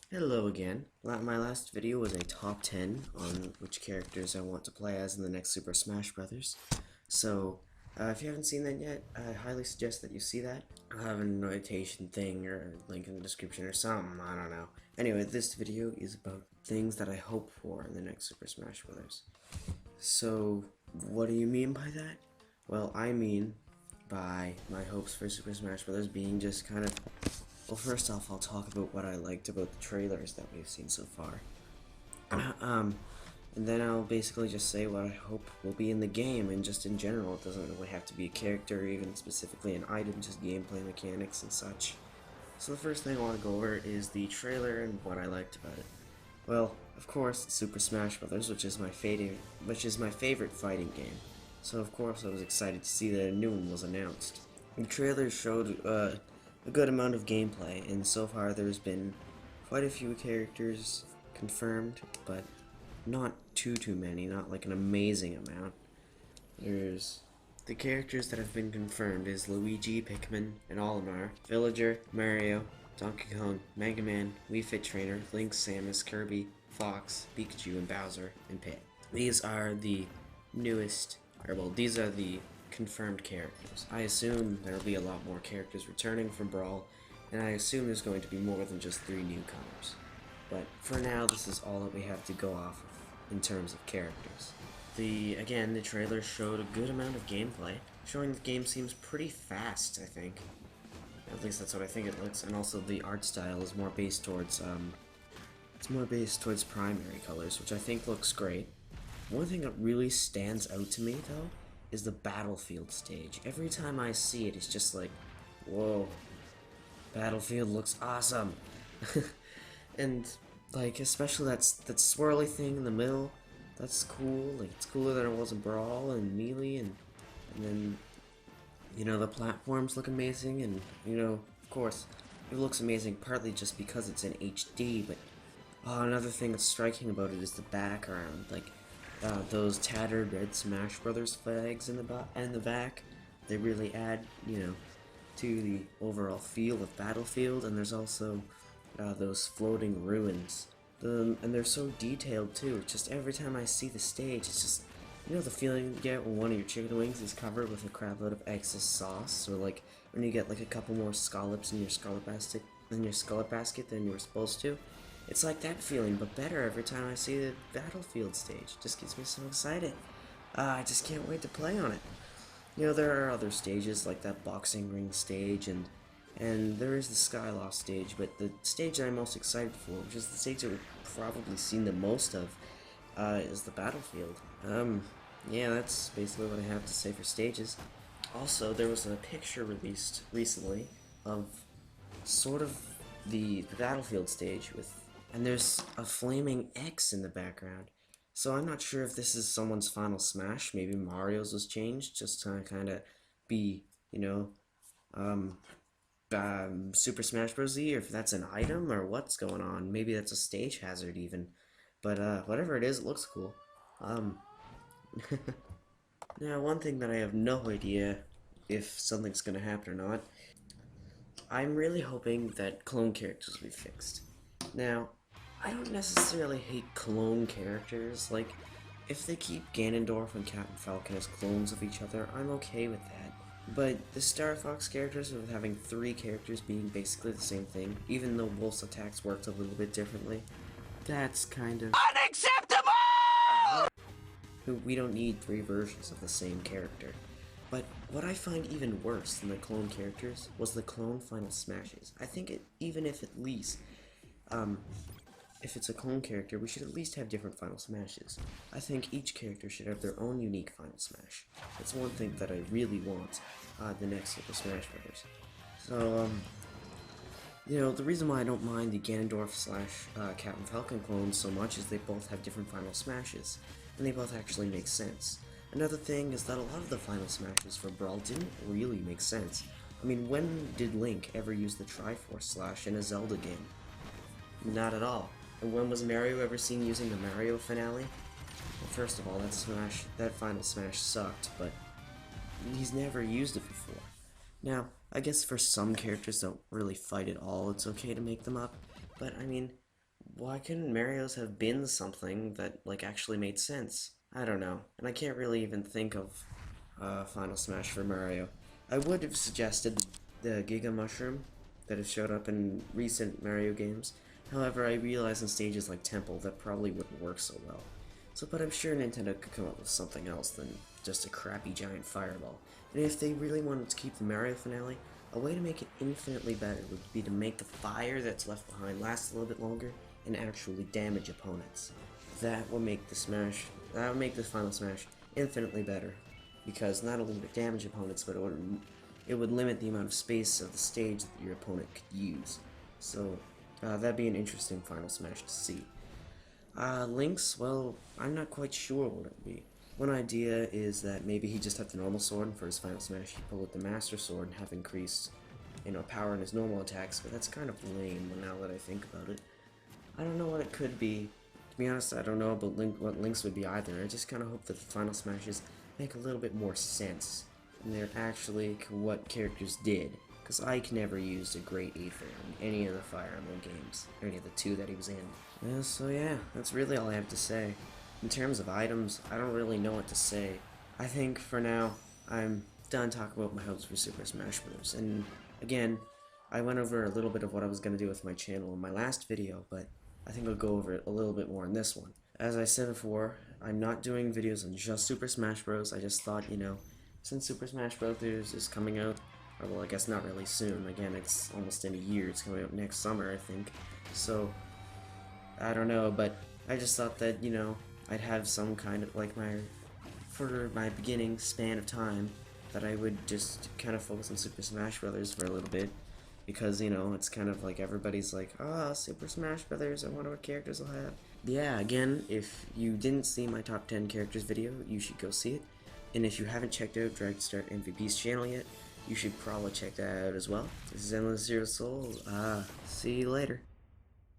Hello again. My last video was a top 10 on which characters I want to play as in the next Super Smash Bros. So, if you haven't seen that yet, I highly suggest that you see that. I'll have a notation thing or a link in the description or something, I don't know. Anyway, this video is about things that I hope for in the next Super Smash Bros. So, what do you mean by that? Well, I mean by my hopes for Super Smash Bros. Being just kind of well, first off, I'll talk about what I liked about the trailers that we've seen so far. And then I'll basically just say what I hope will be in the game, and just in general. It doesn't really have to be a character, or even specifically an item, just gameplay mechanics and such. So the first thing I want to go over is the trailer and what I liked about it. Well, of course, it's Super Smash Bros., which is my favorite fighting game. So of course I was excited to see that a new one was announced. The trailer showed a good amount of gameplay, and so far there's been quite a few characters confirmed, but not too many, not like an amazing amount. There's the characters that have been confirmed is Luigi, Pikmin, and Olimar, Villager, Mario, Donkey Kong, Mega Man, Wii Fit Trainer, Link, Samus, Kirby, Fox, Pikachu, and Bowser, and Pit. These are the newest, or well, these are the confirmed characters. I assume there'll be a lot more characters returning from Brawl, and I assume there's going to be more than just 3 newcomers. But for now, this is all that we have to go off of in terms of characters. Again, the trailer showed a good amount of gameplay, showing the game seems pretty fast, I think. At least that's what I think it looks, and also the art style is more based towards, primary colors, which I think looks great. One thing that really stands out to me, though, is the Battlefield stage. Every time I see it, it's just like, whoa, Battlefield looks awesome. And, like, especially that swirly thing in the middle, that's cool. Like, it's cooler than it was in Brawl and Melee, and then, you know, the platforms look amazing, and, you know, of course, it looks amazing partly just because it's in HD, but another thing that's striking about it is the background. Like, those tattered red Smash Brothers flags in the back, they really add, you know, to the overall feel of Battlefield. And there's also those floating ruins, and they're so detailed too. Just every time I see the stage, it's just, you know, the feeling you get when one of your chicken wings is covered with a crap load of excess sauce, or like when you get like a couple more scallops in your scallop basket than you were supposed to. It's like that feeling, but better every time I see the Battlefield stage. Just gets me so excited. I just can't wait to play on it. You know, there are other stages like that boxing ring stage, and there is the Skyloft stage, but the stage that I'm most excited for, which is the stage that we've probably seen the most of, is the Battlefield. Yeah, that's basically what I have to say for stages. Also, there was a picture released recently of sort of the Battlefield stage and there's a flaming X in the background. So I'm not sure if this is someone's final smash. Maybe Mario's was changed just to kind of be, you know, Super Smash Bros. Z, or if that's an item or what's going on. Maybe that's a stage hazard even. But whatever it is, it looks cool. Um, Now, one thing that I have no idea if something's gonna happen or not, I'm really hoping that clone characters will be fixed. Now, I don't necessarily hate clone characters. Like, if they keep Ganondorf and Captain Falcon as clones of each other, I'm okay with that. But the Star Fox characters, with having 3 characters being basically the same thing, even though Wolf's attacks worked a little bit differently, that's kind of unacceptable! We don't need 3 versions of the same character. But what I find even worse than the clone characters was the clone final smashes. I think even if at least, if it's a clone character, we should at least have different final smashes. I think each character should have their own unique final smash. That's one thing that I really want the next Super Smash Bros. So, you know, the reason why I don't mind the Ganondorf slash Captain Falcon clones so much is they both have different final smashes, and they both actually make sense. Another thing is that a lot of the final smashes for Brawl didn't really make sense. I mean, when did Link ever use the Triforce Slash in a Zelda game? Not at all. And when was Mario ever seen using the Mario finale? Well, first of all, that final smash sucked, but he's never used it before. Now, I guess for some characters that don't really fight at all, it's okay to make them up, but I mean, why couldn't Mario's have been something that, like, actually made sense? I don't know. And I can't really even think of Final Smash for Mario. I would have suggested the Giga Mushroom that has showed up in recent Mario games. However, I realize in stages like Temple that probably wouldn't work so well. So, but I'm sure Nintendo could come up with something else than just a crappy giant fireball. And if they really wanted to keep the Mario finale, a way to make it infinitely better would be to make the fire that's left behind last a little bit longer and actually damage opponents. That would make the Final Smash infinitely better, because not only would it damage opponents, but it would limit the amount of space of the stage that your opponent could use. So that'd be an interesting Final Smash to see. Link's, well, I'm not quite sure what it would be. One idea is that maybe he just had the normal sword, and for his Final Smash he pull out the Master Sword and have increased, power in his normal attacks, but that's kind of lame now that I think about it. I don't know what it could be. To be honest, I don't know about what Link's would be either. I just kind of hope that the Final Smashes make a little bit more sense, and they're actually what characters did. Because Ike never used a Great Aether in any of the Fire Emblem games, or any of the two that he was in. So yeah, that's really all I have to say. In terms of items, I don't really know what to say. I think for now, I'm done talking about my hopes for Super Smash Bros. And again, I went over a little bit of what I was going to do with my channel in my last video, but I think I'll go over it a little bit more in this one. As I said before, I'm not doing videos on just Super Smash Bros. I just thought, since Super Smash Bros. is coming out, or well, I guess not really soon. Again, it's almost in a year. It's coming out next summer, I think. So, I don't know, but I just thought that, I'd have some kind of, for my beginning span of time, that I would just kind of focus on Super Smash Brothers for a little bit, because, it's kind of like everybody's like, Super Smash Brothers, I wonder what characters I'll have. Yeah, again, if you didn't see my top 10 characters video, you should go see it, and if you haven't checked out Dragon Start MVP's channel yet, you should probably check that out as well. This is Endless Zero Soul, see you later.